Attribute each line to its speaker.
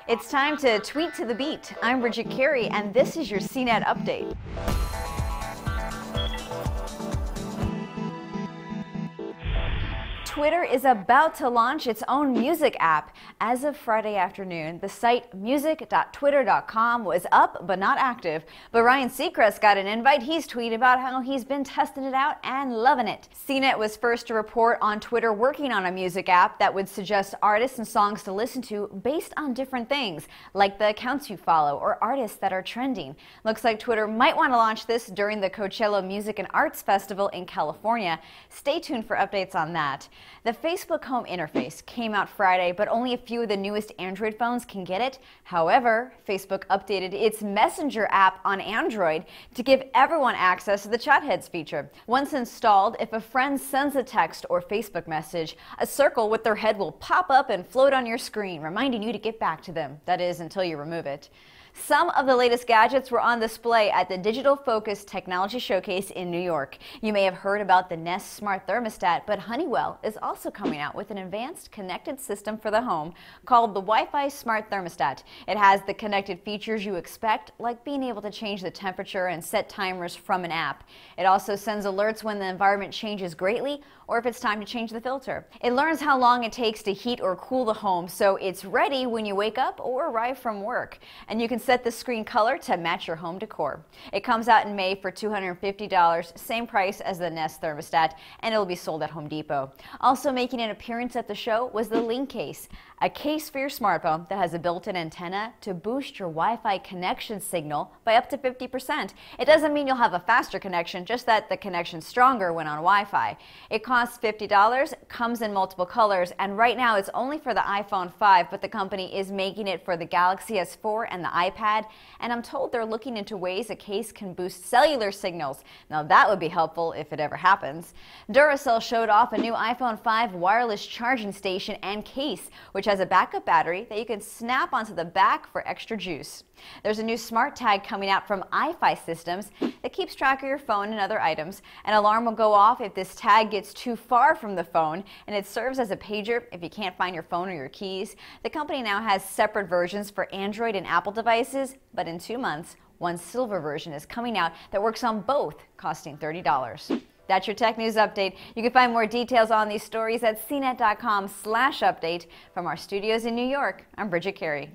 Speaker 1: It's time to tweet to the beat. I'm Bridget Carey, and this is your CNET update. Twitter is about to launch its own music app. As of Friday afternoon, the site music.twitter.com was up but not active. But Ryan Seacrest got an invite. He's tweeted about how he's been testing it out and loving it. CNET was first to report on Twitter working on a music app that would suggest artists and songs to listen to based on different things, like the accounts you follow or artists that are trending. Looks like Twitter might want to launch this during the Coachella Music and Arts Festival in California. Stay tuned for updates on that. The Facebook Home interface came out Friday, but only a few of the newest Android phones can get it. However, Facebook updated its Messenger app on Android to give everyone access to the Chat Heads feature. Once installed, if a friend sends a text or Facebook message, a circle with their head will pop up and float on your screen, reminding you to get back to them. That is, until you remove it. Some of the latest gadgets were on display at the Digital Focus Technology Showcase in New York. You may have heard about the Nest Smart Thermostat, but Honeywell is also coming out with an advanced connected system for the home called the Wi-Fi Smart Thermostat. It has the connected features you expect, like being able to change the temperature and set timers from an app. It also sends alerts when the environment changes greatly or if it's time to change the filter. It learns how long it takes to heat or cool the home, so it's ready when you wake up or arrive from work. And you can set the screen color to match your home decor. It comes out in May for $250, same price as the Nest thermostat, and it'll be sold at Home Depot. Also making an appearance at the show was the Link Case, a case for your smartphone that has a built-in antenna to boost your Wi-Fi connection signal by up to 50%. It doesn't mean you'll have a faster connection, just that the connection's stronger when on Wi-Fi. It costs $50, comes in multiple colors, and right now it's only for the iPhone 5, but the company is making it for the Galaxy S4 and the iPad, and I'm told they're looking into ways a case can boost cellular signals. Now that would be helpful if it ever happens. Duracell showed off a new iPhone 5 wireless charging station and case, which has a backup battery that you can snap onto the back for extra juice. There's a new smart tag coming out from iFi Systems that keeps track of your phone and other items. An alarm will go off if this tag gets too far from the phone, and it serves as a pager if you can't find your phone or your keys. The company now has separate versions for Android and Apple devices, but in 2 months, one silver version is coming out that works on both, costing $30. That's your tech news update. You can find more details on these stories at cnet.com/update. From our studios in New York, I'm Bridget Carey.